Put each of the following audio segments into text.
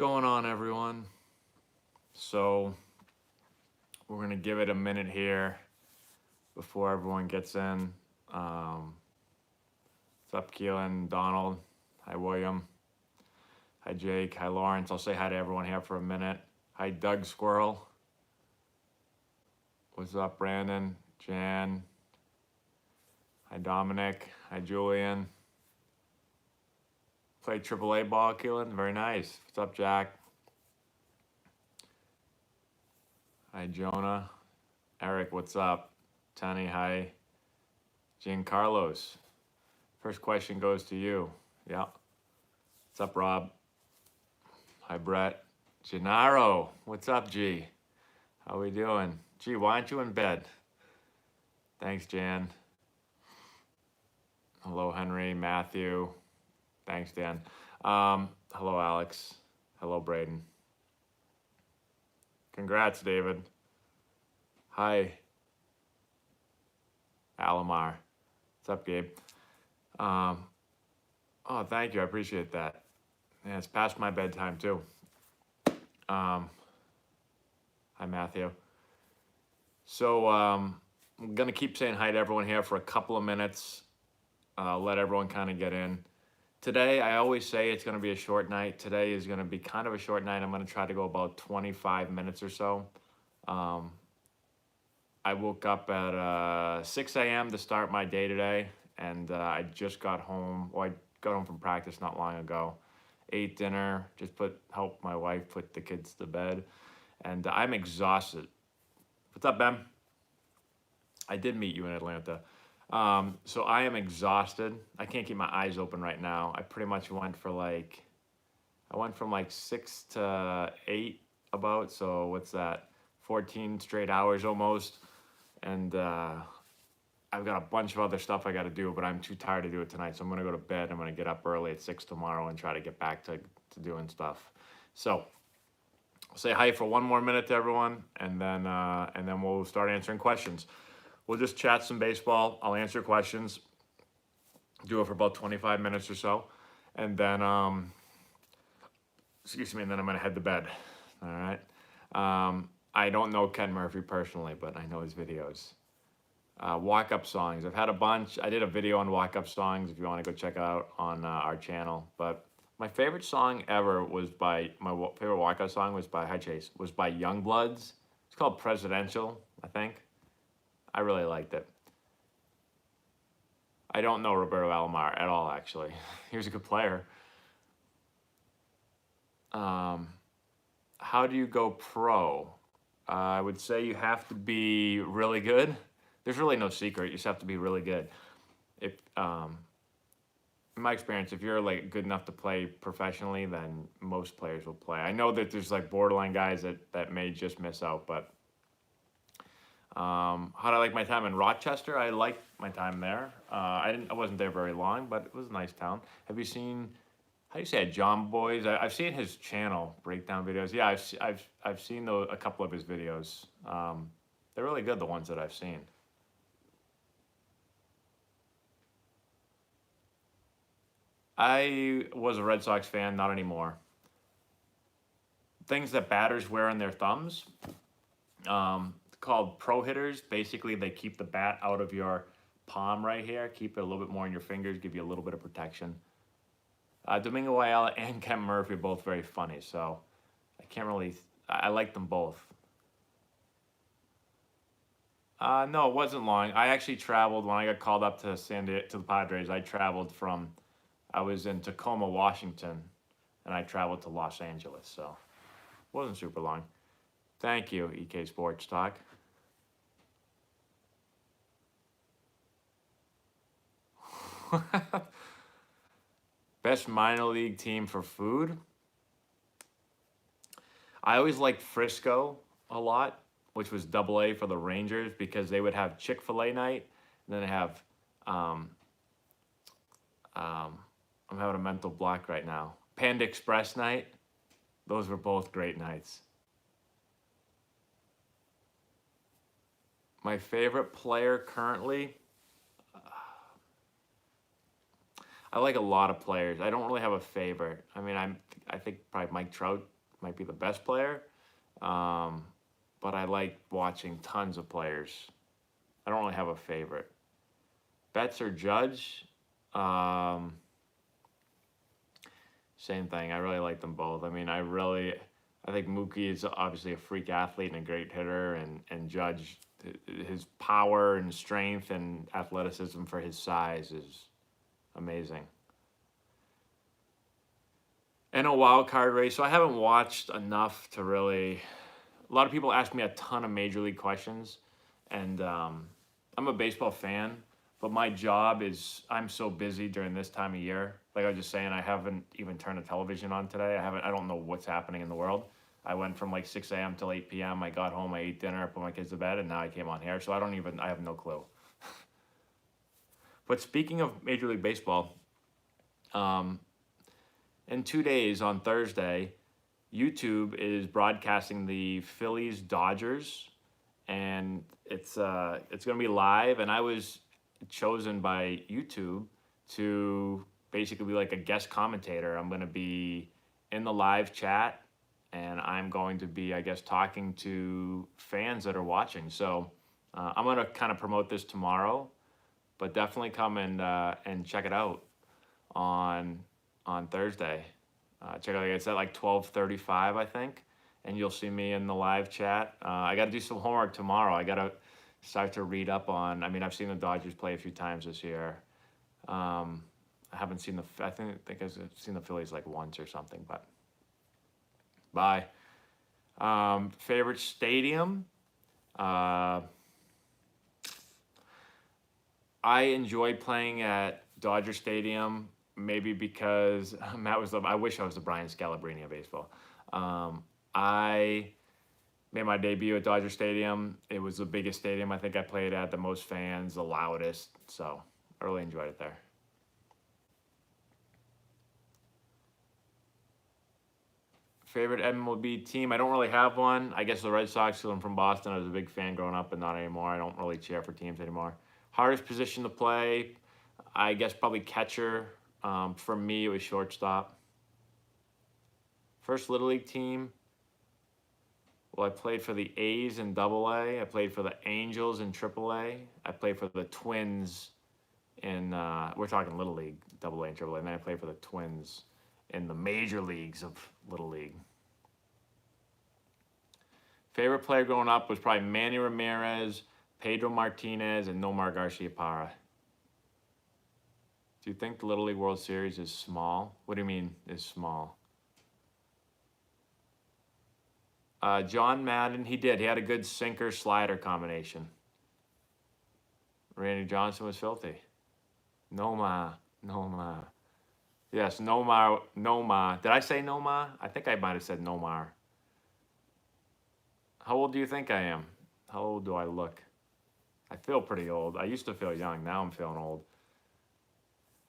going on, everyone? So we're gonna give it a minute here before everyone gets in. What's up, Keelan, Donald? Hi, William. Hi, Jake. Hi, Lawrence. I'll say hi to everyone here for a minute. Hi, Doug Squirrel. What's up, Brandon? Jan. Hi, Dominic. Hi, Julian. Played AAA ball, Keelan. Very nice. What's up, Jack? Hi, Jonah. Eric, what's up? Tony, hi. Giancarlos. First question goes to you. Yeah. What's up, Rob? Hi, Brett. Gennaro, what's up, G? How we doing? G, why aren't you in bed? Thanks, Jan. Hello, Henry, Matthew. Thanks, Dan. Hello, Alex. Hello, Braden. Congrats, David. Hi, Alamar. What's up, Gabe? Oh, thank you. I appreciate that. Yeah, it's past my bedtime, too. Hi, Matthew. So I'm going to keep saying hi to everyone here for a couple of minutes. Let everyone kind of get in. Today, I always say it's going to be a short night. Today is going to be kind of a short night. I'm going to try to go about 25 minutes or so. I woke up at 6 a.m. to start my day today, and I just got home. Well, I got home from practice not long ago. Ate dinner, just helped my wife put the kids to bed, and I'm exhausted. What's up, Ben? I did meet you in Atlanta. So I am exhausted. I can't keep my eyes open right now. I pretty much went from like 6 to 8 about, so what's that? 14 straight hours almost. And I've got a bunch of other stuff I got to do, but I'm too tired to do it tonight. So I'm going to go to bed. I'm going to get up early at 6 tomorrow and try to get back to doing stuff. So I'll say hi for one more minute to everyone, and then we'll start answering questions. We'll just chat some baseball. I'll answer questions. Do it for about 25 minutes or so, and then excuse me, and then I'm gonna head to bed. All right. I don't know Ken Murphy personally, but I know his videos. Walk-up songs. I've had a bunch. I did a video on walk-up songs if you want to go check it out on our channel. But my favorite song ever was favorite walk-up song was by Chase. Was by Youngbloods. It's called Presidential, I think. I really liked it. I don't know Roberto Alomar at all, actually. He was a good player. How do you go pro? I would say you have to be really good. There's really no secret. You just have to be really good. If in my experience, if you're like good enough to play professionally, then most players will play. I know that there's like borderline guys that may just miss out, but how do I like my time in Rochester? I liked my time there. I wasn't there very long, but it was a nice town. Have you seen, how do you say it, John Boys? I've seen his channel breakdown videos. Yeah, I've seen a couple of his videos. They're really good, the ones that I've seen. I was a Red Sox fan, not anymore. Things that batters wear on their thumbs. Called pro hitters. Basically, they keep the bat out of your palm right here, keep it a little bit more in your fingers, give you a little bit of protection. Domingo Ayala and Ken Murphy are both very funny, so I like them both. No, it wasn't long. I actually traveled when I got called up to the Padres. I was in Tacoma, Washington, and I traveled to Los Angeles, so it wasn't super long. Thank you, EK Sports Talk. Best minor league team for food? I always liked Frisco a lot, which was AA for the Rangers, because they would have Chick-fil-A night, and then they have, I'm having a mental block right now, Panda Express night. Those were both great nights. My favorite player currently, I like a lot of players. I don't really have a favorite. I mean, I think probably Mike Trout might be the best player, um, but I like watching tons of players. I don't really have a favorite. Betts or Judge, um, same thing. I really like them both. I mean, I think Mookie is obviously a freak athlete and a great hitter, and Judge, his power and strength and athleticism for his size is amazing. And a wild card race. So I haven't watched enough to really. A lot of people ask me a ton of major league questions, and I'm a baseball fan, but my job is I'm so busy during this time of year. Like I was just saying, I haven't even turned the television on today. I don't know what's happening in the world. I went from like 6 a.m. till 8 p.m. I got home, I ate dinner, put my kids to bed, and now I came on here. So I have no clue. But speaking of Major League Baseball, um, in 2 days on Thursday, YouTube is broadcasting the Phillies Dodgers, and it's going to be live. And I was chosen by YouTube to basically be like a guest commentator. I'm going to be in the live chat, and I'm going to be, I guess, talking to fans that are watching. So I'm going to kind of promote this tomorrow, but definitely come and check it out on Thursday. Check it out. It's at like 12:35, I think, and you'll see me in the live chat. I got to do some homework tomorrow. I got to start to read up on. I mean, I've seen the Dodgers play a few times this year. I haven't seen I think I've seen the Phillies like once or something. But bye. Favorite stadium. I enjoy playing at Dodger Stadium. Maybe because I wish I was the Brian Scalabrine of baseball. I made my debut at Dodger Stadium. It was the biggest stadium I think I played at, the most fans, the loudest. So I really enjoyed it there. Favorite MLB team? I don't really have one. I guess the Red Sox, because I'm from Boston. I was a big fan growing up, but not anymore. I don't really cheer for teams anymore. Hardest position to play? I guess probably catcher. For me, it was shortstop. First Little League team. Well, I played for the A's in AA. I played for the Angels in AAA. I played for the Twins in, we're talking Little League, AA and AAA. And then I played for the Twins in the major leagues of Little League. Favorite player growing up was probably Manny Ramirez, Pedro Martinez, and Nomar Garcia-Parra. Do you think the Little League World Series is small? What do you mean is small? John Madden, he had a good sinker-slider combination. Randy Johnson was filthy. Nomar. Yes, Nomar. Did I say Nomar? I think I might have said Nomar. How old do you think I am? How old do I look? I feel pretty old. I used to feel young. Now I'm feeling old.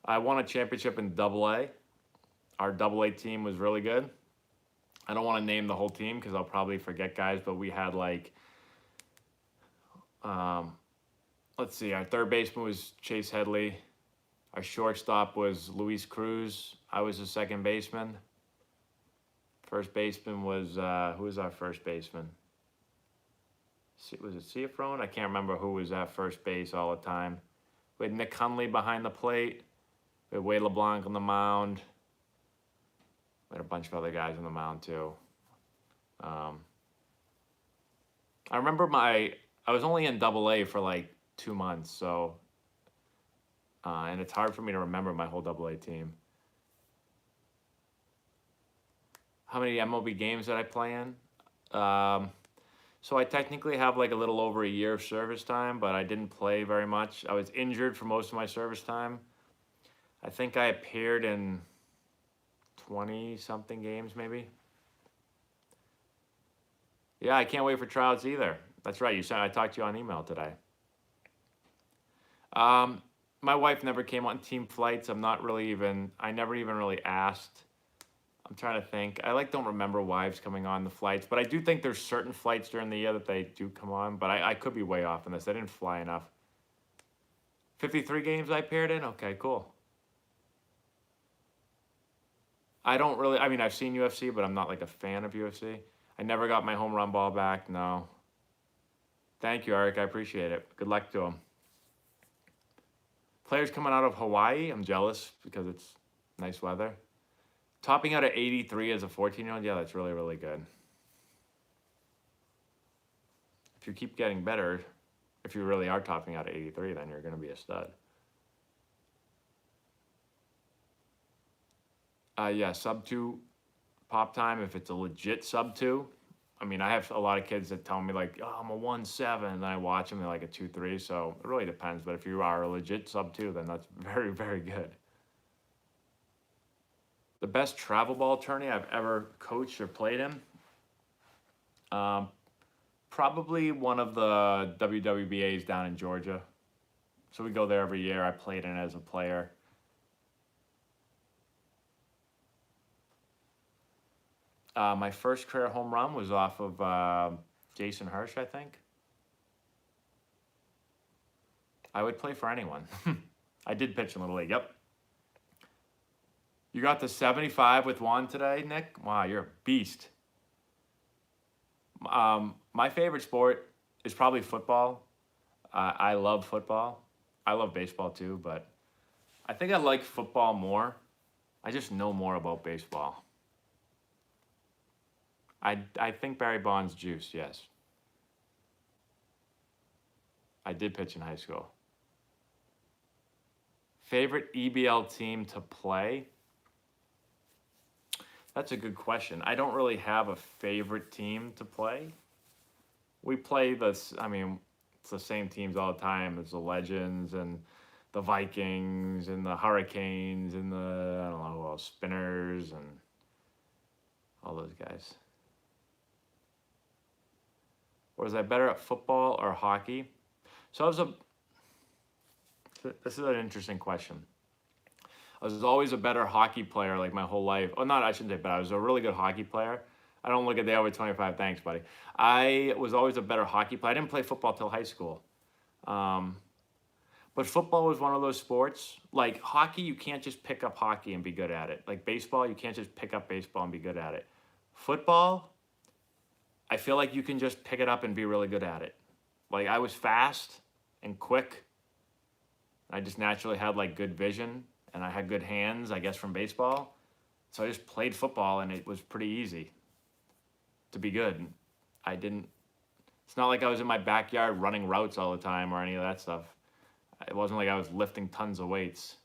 I won a championship in AA. Our AA team was really good. I don't want to name the whole team because I'll probably forget guys, but we had like, let's see, our third baseman was Chase Headley. Our shortstop was Luis Cruz. I was the second baseman. First baseman was, who was our first baseman? Was it Ciafrone? I can't remember who was at first base all the time. We had Nick Hundley behind the plate. We had Wade LeBlanc on the mound. We had a bunch of other guys on the mound too. I remember I was only in AA for like 2 months, so, and it's hard for me to remember my whole AA team. How many MLB games did I play in? So I technically have like a little over a year of service time, but I didn't play very much. I was injured for most of my service time. I think I appeared in 20-something games, maybe. Yeah, I can't wait for tryouts either. That's right. I talked to you on email today. My wife never came on team flights. I never even really asked. I'm trying to think. I don't remember wives coming on the flights, but I do think there's certain flights during the year that they do come on, but I could be way off on this. I didn't fly enough. 53 games I appeared in? Okay, cool. I don't really, I mean, I've seen UFC, but I'm not like a fan of UFC. I never got my home run ball back, no. Thank you, Eric. I appreciate it. Good luck to him. Players coming out of Hawaii, I'm jealous because it's nice weather. Topping out at 83 as a 14-year-old, yeah, that's really, really good. If you keep getting better, if you really are topping out at 83, then you're going to be a stud. Yeah, sub 2 pop time, if it's a legit sub 2. I mean, I have a lot of kids that tell me like, oh, I'm a 1.7, and I watch them, they're like a 2.3, so it really depends. But if you are a legit sub 2, then that's very, very good. The best travel ball tourney I've ever coached or played in? Probably one of the WWBAs down in Georgia. So we go there every year. I played in it as a player. My first career home run was off of Jason Hirsch, I think. I would play for anyone. I did pitch in Little League, yep. You got the 75 with Juan today, Nick? Wow, you're a beast. My favorite sport is probably football. I love football. I love baseball too, but I think I like football more. I just know more about baseball. I think Barry Bonds juice, yes. I did pitch in high school. Favorite EBL team to play? That's a good question. I don't really have a favorite team to play. We play it's the same teams all the time as the Legends and the Vikings and the Hurricanes and the, I don't know who else, Spinners and all those guys. Was I better at football or hockey? So this is an interesting question. I was always a better hockey player like my whole life. Oh, not, I shouldn't say better. I was a really good hockey player. I don't look at the over 25. Thanks, buddy. I was always a better hockey player. I didn't play football till high school. But football was one of those sports. Like hockey, you can't just pick up hockey and be good at it. Like baseball, you can't just pick up baseball and be good at it. Football, I feel like you can just pick it up and be really good at it. Like I was fast and quick. I just naturally had like good vision and I had good hands, I guess, from baseball. So I just played football and it was pretty easy to be good. It's not like I was in my backyard running routes all the time or any of that stuff. It wasn't like I was lifting tons of weights.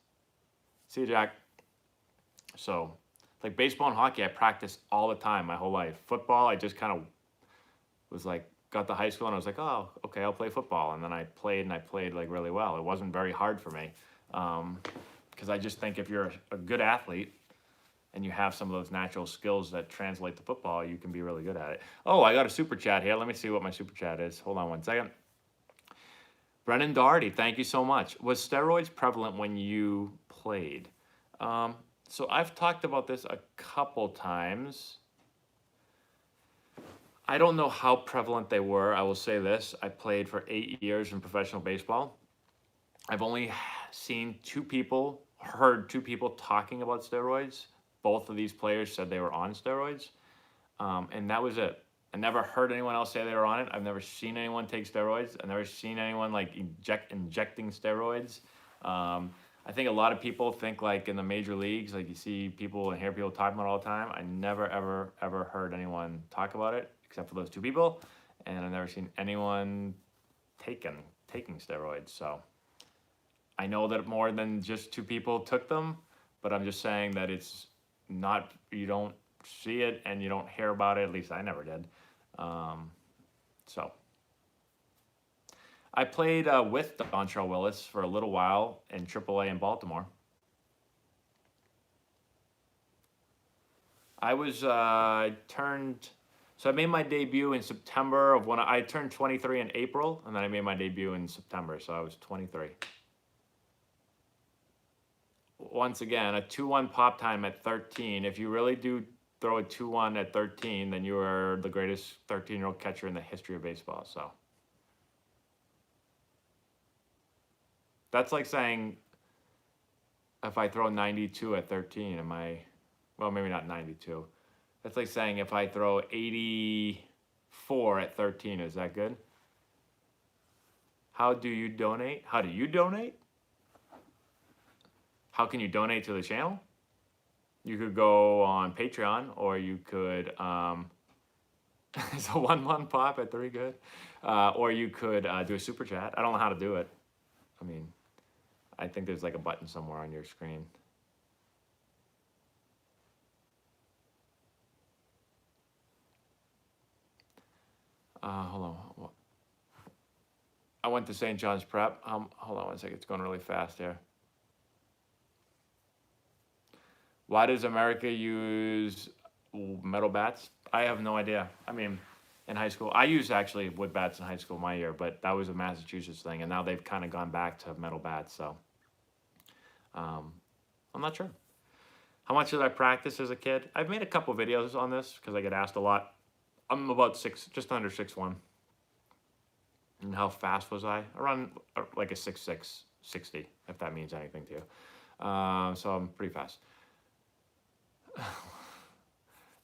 See you, Jack. So, like baseball and hockey, I practiced all the time my whole life. Football, I just kind of was like, got to high school and I was like, oh, okay, I'll play football. And then I played like really well. It wasn't very hard for me. Because I just think if you're a good athlete and you have some of those natural skills that translate to football, you can be really good at it. Oh, I got a super chat here. Let me see what my super chat is. Hold on one second. Brennan Doherty, thank you so much. Was steroids prevalent when you played? So I've talked about this a couple times. I don't know how prevalent they were. I will say this. I played for 8 years in professional baseball. I've only heard two people talking about steroids. Both of these players said they were on steroids. And that was it. I never heard anyone else say they were on it. I've never seen anyone take steroids. I've never seen anyone like injecting steroids. I think a lot of people think like in the major leagues, like you see people and hear people talking about it all the time. I never, ever heard anyone talk about it except for those two people. And I've never seen anyone taking steroids. So I know that more than just two people took them, but I'm just saying that it's not, you don't see it and you don't hear about it. At least I never did. So I played with Dontrell Willis for a little while in AAA in Baltimore. I made my debut in September of when I turned 23 in April, and then I made my debut in September, so I was 23. Once again, a 2-1 pop time at 13. If you really do throw a 2-1 at 13, then you are the greatest 13-year-old catcher in the history of baseball. So that's like saying if I throw 92 at 13, am I Well, maybe not 92. That's like saying if I throw 84 at 13, is that good? How do you donate? How do you donate? How can you donate to the channel? You could go on Patreon, or you could, it's a 1-1 pop at 3 good. Or you could do a super chat. I don't know how to do it. I mean, I think there's like a button somewhere on your screen. Hold on. I went to St. John's Prep. Hold on one second. It's going really fast here. Why does America use metal bats? I have no idea. I mean, in high school, I used actually wood bats in high school my year, but that was a Massachusetts thing, and now they've kind of gone back to metal bats. So I'm not sure. How much did I practice as a kid? I've made a couple videos on this because I get asked a lot. I'm about just under 6'1". And how fast was I? Around like a 6'6", 60, if that means anything to you. So I'm pretty fast.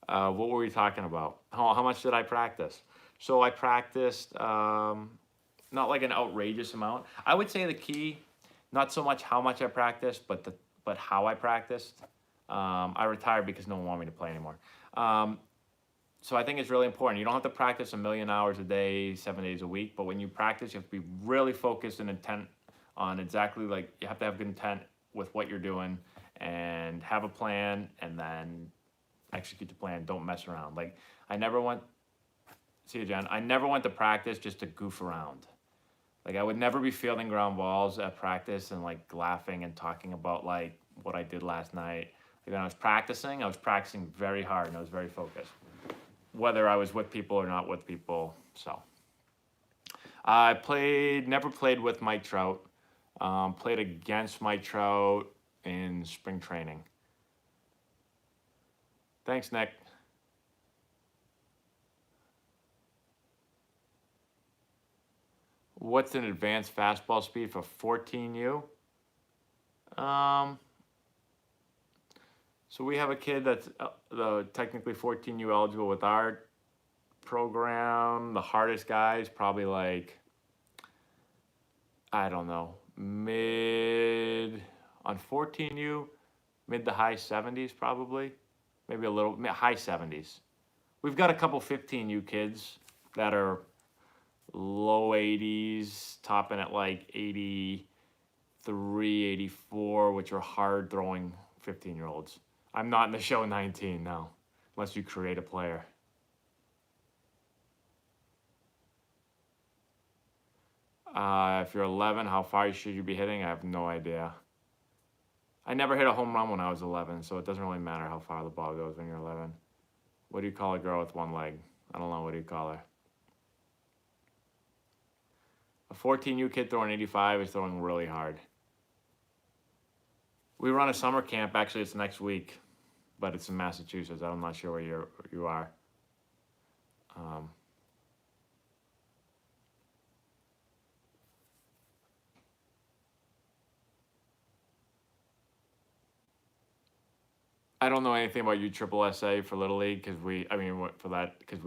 What were we talking about? How much did I practice? So I practiced, not like an outrageous amount. I would say the key, not so much how much I practiced, but how I practiced. I retired because no one wanted me to play anymore. So I think it's really important. You don't have to practice a million hours a day, 7 days a week, but when you practice, you have to be really focused and intent on exactly, like, you have to have good intent with what you're doing and have a plan and then execute the plan. Don't mess around. Like, I never went to practice just to goof around. Like, I would never be fielding ground balls at practice and like laughing and talking about like what I did last night. Like, when I was practicing very hard and I was very focused, whether I was with people or not with people. So I never played with Mike Trout. Played against Mike Trout in spring training. Thanks, Nick. What's an advanced fastball speed for 14U? So we have a kid that's technically 14U eligible with our program. The hardest guy is probably like, I don't know, on 14U, mid to high 70s probably. Maybe a little, high 70s. We've got a couple 15U kids that are low 80s, topping at like 83, 84, which are hard throwing 15-year-olds. I'm not in the show 19 now, unless you create a player. If you're 11, how far should you be hitting? I have no idea. I never hit a home run when I was 11, so it doesn't really matter how far the ball goes when you're 11. What do you call a girl with one leg? I don't know. What do you call her? A 14U kid throwing 85 is throwing really hard. We run a summer camp. Actually, it's next week, but it's in Massachusetts. I'm not sure where you are. I don't know anything about USSSA for Little League because we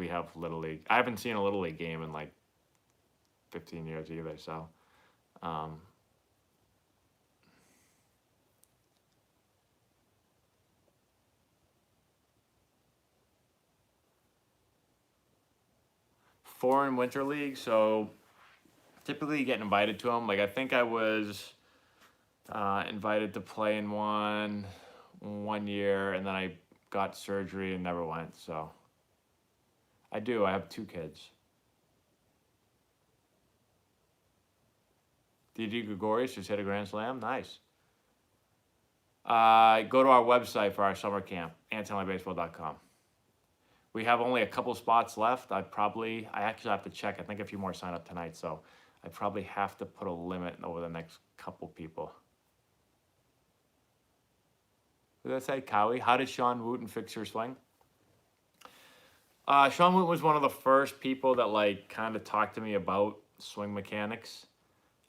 have Little League. I haven't seen a Little League game in like 15 years either, so. Foreign Winter League, so typically you get invited to them. Like, I think I was invited to play in one year, and then I got surgery and never went, so. I have 2 kids. D.D. Gregorius just hit a grand slam. Nice. Go to our website for our summer camp, AntonelliBaseball.com. We have only a couple spots left. I actually have to check. I think a few more sign up tonight, so I probably have to put a limit over the next couple people. What did I say, Cowie? How did Sean Wooten fix your swing? Sean Wooten was one of the first people that like kind of talked to me about swing mechanics,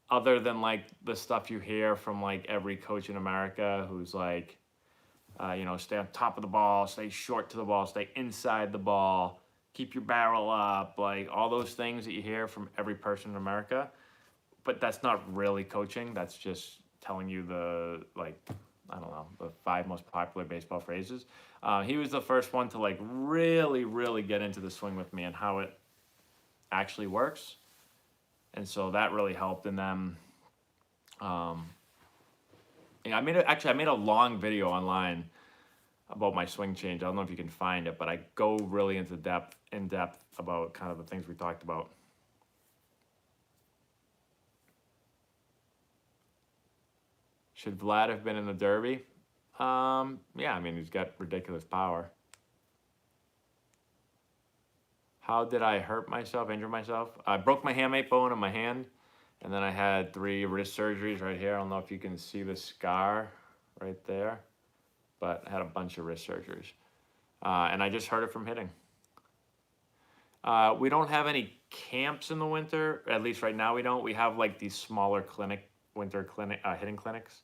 other than like the stuff you hear from like every coach in America who's like, Stay on top of the ball, stay short to the ball, stay inside the ball, keep your barrel up, like all those things that you hear from every person in America. But that's not really coaching. That's just telling you the the 5 most popular baseball phrases. He was the first one to like really, really get into the swing with me and how it actually works. And so that really helped. And then, I made a long video online about my swing change. I don't know if you can find it, but I go really in depth about kind of the things we talked about. Should Vlad have been in the Derby? Yeah, I mean, he's got ridiculous power. How did I injure myself? I broke my hamate bone in my hand, and then I had 3 wrist surgeries right here. I don't know if you can see the scar right there, but I had a bunch of wrist surgeries. And I just hurt it from hitting. We don't have any camps in the winter, at least right now we don't. We have like these smaller winter hitting clinics,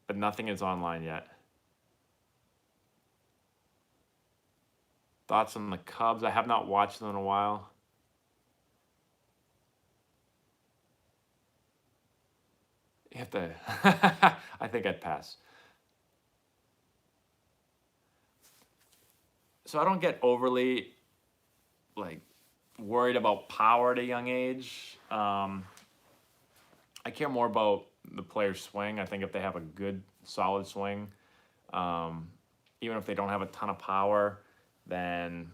but nothing is online yet. Thoughts on the Cubs? I have not watched them in a while. You have to, I think I'd pass. So I don't get overly like worried about power at a young age. I care more about the player's swing. I think if they have a good, solid swing, even if they don't have a ton of power, then,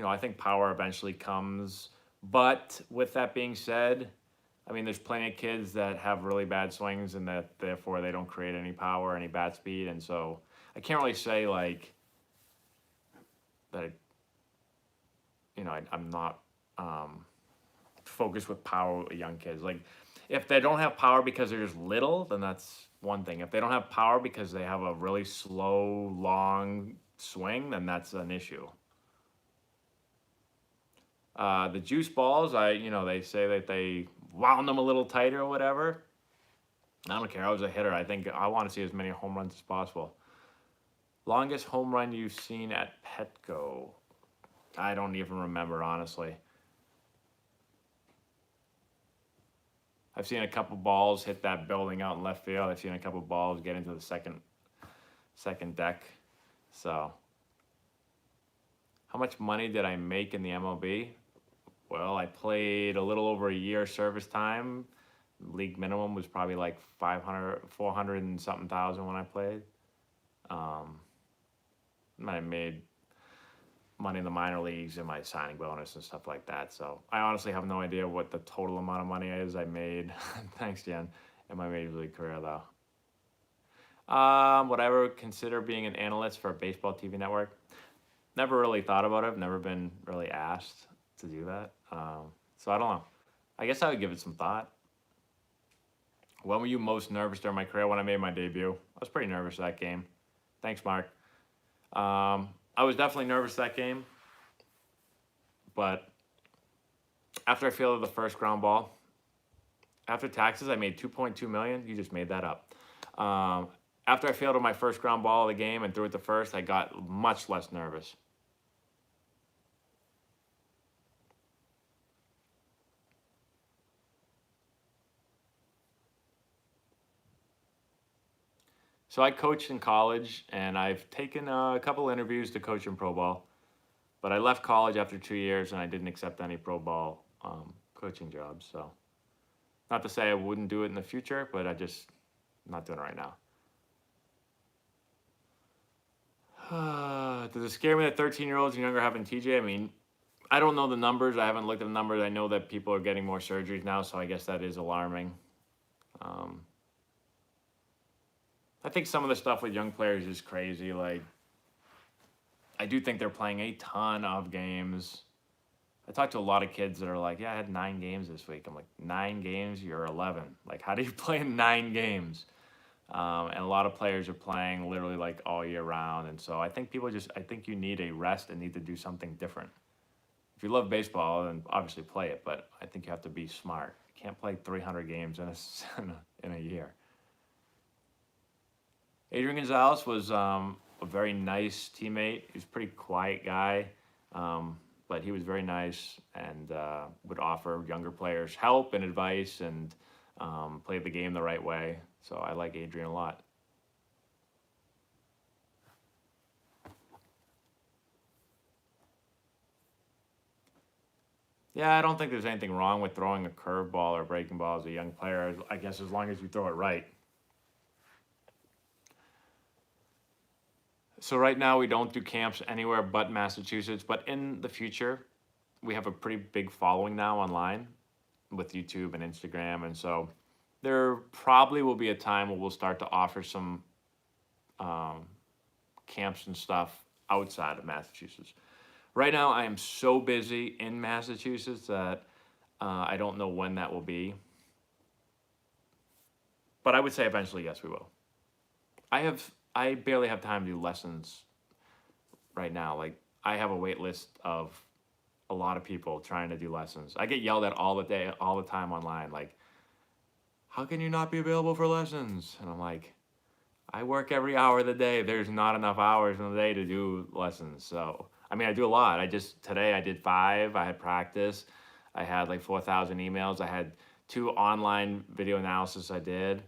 I think power eventually comes. But with that being said, I mean, there's plenty of kids that have really bad swings and that therefore they don't create any power, any bat speed. And so I can't really say like that, I'm not focused with power with young kids. Like if they don't have power because they're just little, then that's one thing. If they don't have power because they have a really slow, long swing, then that's an issue. The juice balls, they say that they wound them a little tighter or whatever. I don't care. I was a hitter. I think I want to see as many home runs as possible. Longest home run you've seen at Petco? I don't even remember, honestly. I've seen a couple balls hit that building out in left field. I've seen a couple balls get into the second deck. So, how much money did I make in the MLB? Well, I played a little over a year service time. League minimum was probably like 400 and something thousand when I played. I made money in the minor leagues and my signing bonus and stuff like that. So I honestly have no idea what the total amount of money is I made. Thanks, Jen. In my major league career, though. Would I ever consider being an analyst for a baseball TV network? Never really thought about it. I've never been really asked to do that. So I don't know. I guess I would give it some thought. When were you most nervous during my career? When I made my debut. I was pretty nervous that game. Thanks, Mark. I was definitely nervous that game. But after I fielded the first ground ball, after taxes, I made $2.2 million. You just made that up. After I fielded my first ground ball of the game and threw it to first, I got much less nervous. So I coached in college, and I've taken a couple interviews to coach in pro ball. But I left college after 2 years, and I didn't accept any pro ball coaching jobs. So not to say I wouldn't do it in the future, but I'm not doing it right now. Does it scare me that 13-year-olds and younger having TJ? I mean, I don't know the numbers. I haven't looked at the numbers. I know that people are getting more surgeries now, so I guess that is alarming. I think some of the stuff with young players is crazy. Like, I do think they're playing a ton of games. I talked to a lot of kids that are like, yeah, I had 9 games this week. I'm like, 9 games? You're 11. Like, how do you play 9 games? And a lot of players are playing literally like all year round. And so I think I think you need a rest and need to do something different. If you love baseball, then obviously play it, but I think you have to be smart. You can't play 300 games in a year. Adrian Gonzalez was a very nice teammate. He was a pretty quiet guy, but he was very nice and would offer younger players help and advice and play the game the right way. So I like Adrian a lot. Yeah, I don't think there's anything wrong with throwing a curveball or breaking ball as a young player. I guess as long as you throw it right. So right now we don't do camps anywhere but Massachusetts, but in the future, we have a pretty big following now online with YouTube and Instagram, and so there probably will be a time where we'll start to offer some um, camps and stuff outside of Massachusetts. Right now, I am so busy in Massachusetts that I don't know when that will be, but I would say eventually, yes, we will. I barely have time to do lessons right now. Like I have a wait list of a lot of people trying to do lessons. I get yelled at all the day, all the time online. Like, how can you not be available for lessons? And I'm like, I work every hour of the day. There's not enough hours in the day to do lessons. So, I mean, I do a lot. Today I did 5. I had practice. I had like 4,000 emails. I had 2 online video analysis I did.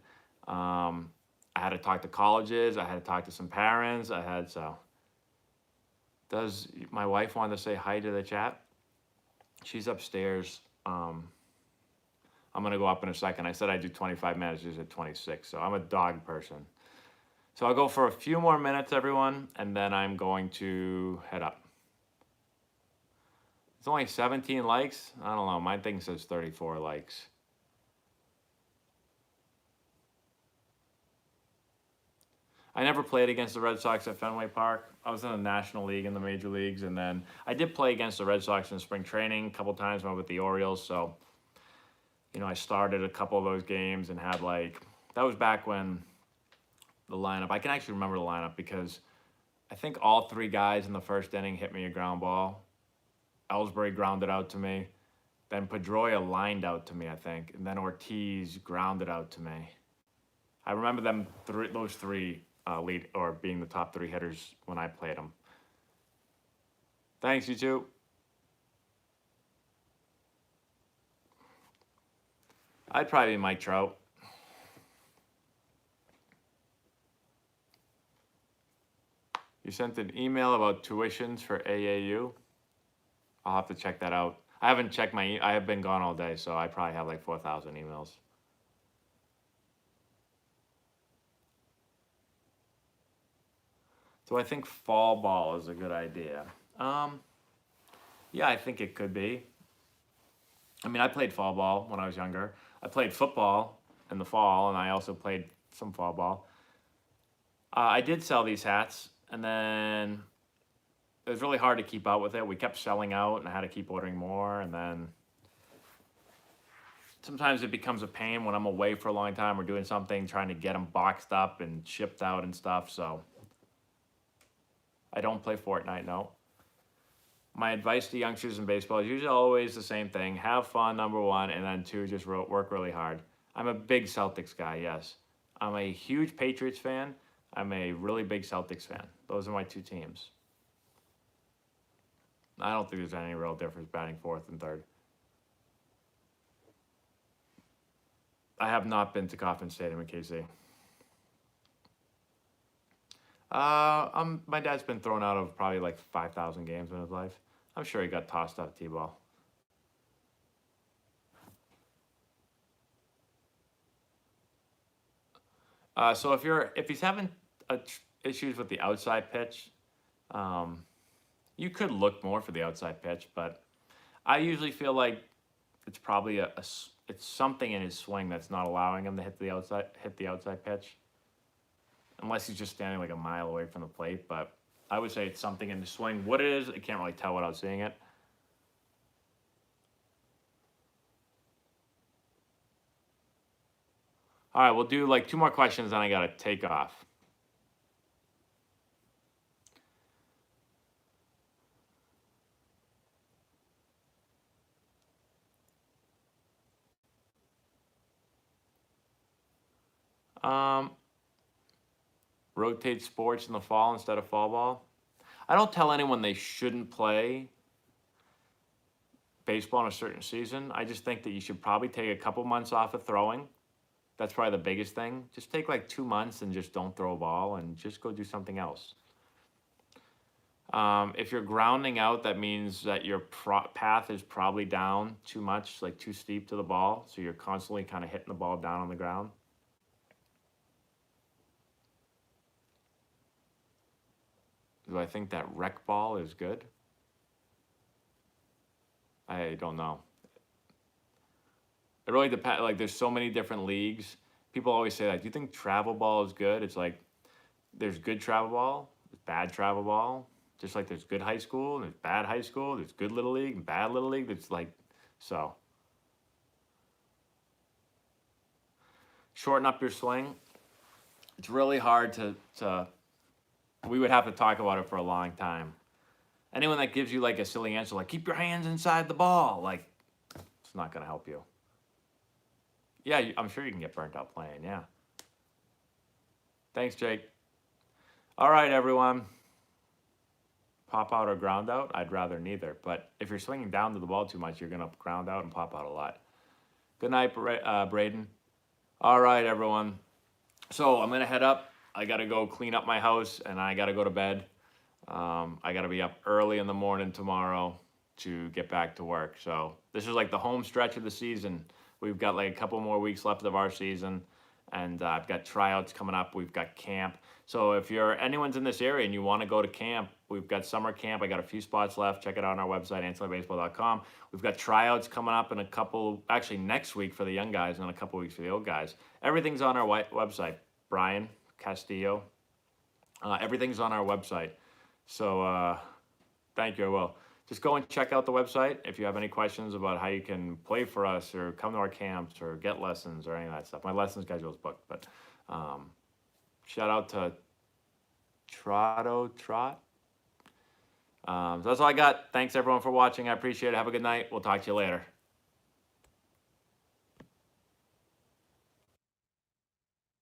I had to talk to colleges. I had to talk to some parents. Does my wife want to say hi to the chat? She's upstairs. I'm going to go up in a second. I said I do 25 minutes. She's at 26. So I'm a dog person. So I'll go for a few more minutes, everyone, and then I'm going to head up. It's only 17 likes. I don't know. My thing says 34 likes. I never played against the Red Sox at Fenway Park. I was in the National League in the major leagues, and then I did play against the Red Sox in spring training a couple times when I was with the Orioles. So, I started a couple of those games and had that was back when the lineup, I can actually remember the lineup because I think all 3 guys in the first inning hit me a ground ball. Ellsbury grounded out to me. Then Pedroia lined out to me, I think. And then Ortiz grounded out to me. I remember those 3 lead or being the top 3 hitters when I played them. Thanks, you two. I'd probably be Mike Trout. You sent an email about tuitions for AAU. I'll have to check that out. I haven't checked I have been gone all day, so I probably have like 4,000 emails. So I think fall ball is a good idea. Yeah, I think it could be. I mean, I played fall ball when I was younger. I played football in the fall, and I also played some fall ball. I did sell these hats, and then it was really hard to keep up with it. We kept selling out, and I had to keep ordering more, and then sometimes it becomes a pain when I'm away for a long time or doing something, trying to get them boxed up and shipped out and stuff, so I don't play Fortnite, no. My advice to youngsters in baseball is usually always the same thing. Have fun, number 1, and then 2, just work really hard. I'm a big Celtics guy, yes. I'm a huge Patriots fan. I'm a really big Celtics fan. Those are my 2 teams. I don't think there's any real difference batting 4th and 3rd. I have not been to Kauffman Stadium in KC. My dad's been thrown out of probably like 5,000 games in his life. I'm sure he got tossed out of T-ball. So if he's having issues with the outside pitch, you could look more for the outside pitch, but I usually feel like it's probably it's something in his swing that's not allowing him to hit the outside pitch. Unless he's just standing like a mile away from the plate, but I would say it's something in the swing. What it is, I can't really tell without seeing it. All right, we'll do like 2 more questions, then I gotta take off. rotate sports in the fall instead of fall ball. I don't tell anyone they shouldn't play baseball in a certain season. I just think that you should probably take a couple months off of throwing. That's probably the biggest thing. Just take like 2 months and just don't throw a ball and just go do something else. If you're grounding out, that means that your path is probably down too much, like too steep to the ball. So you're constantly kind of hitting the ball down on the ground. Do I think that rec ball is good? I don't know. It really depends. Like, there's so many different leagues. People always say, like, do you think travel ball is good? It's like, there's good travel ball, there's bad travel ball. Just like there's good high school, and there's bad high school, there's good little league and bad little league. It's like, so. Shorten up your swing. It's really hard to we would have to talk about it for a long time. Anyone that gives you like a silly answer, like keep your hands inside the ball, like it's not gonna help you. Yeah, I'm sure you can get burnt out playing, yeah. Thanks, Jake. All right, everyone. Pop out or ground out? I'd rather neither. But if you're swinging down to the ball too much, you're gonna ground out and pop out a lot. Good night, Braden. All right, everyone. So I'm gonna head up. I gotta go clean up my house and I gotta go to bed. I gotta be up early in the morning tomorrow to get back to work. So this is like the home stretch of the season. We've got like a couple more weeks left of our season, and I've got tryouts coming up. We've got camp. So if anyone's in this area and you want to go to camp, we've got summer camp. I got a few spots left. Check it out on our website, AntonelliBaseball.com. We've got tryouts coming up in actually next week for the young guys and a couple weeks for the old guys. Everything's on our website. Brian Castillo. Everything's on our website. So thank you. I will. Just go and check out the website if you have any questions about how you can play for us or come to our camps or get lessons or any of that stuff. My lesson schedule is booked, but shout out to Trot. So that's all I got. Thanks everyone for watching. I appreciate it. Have a good night. We'll talk to you later.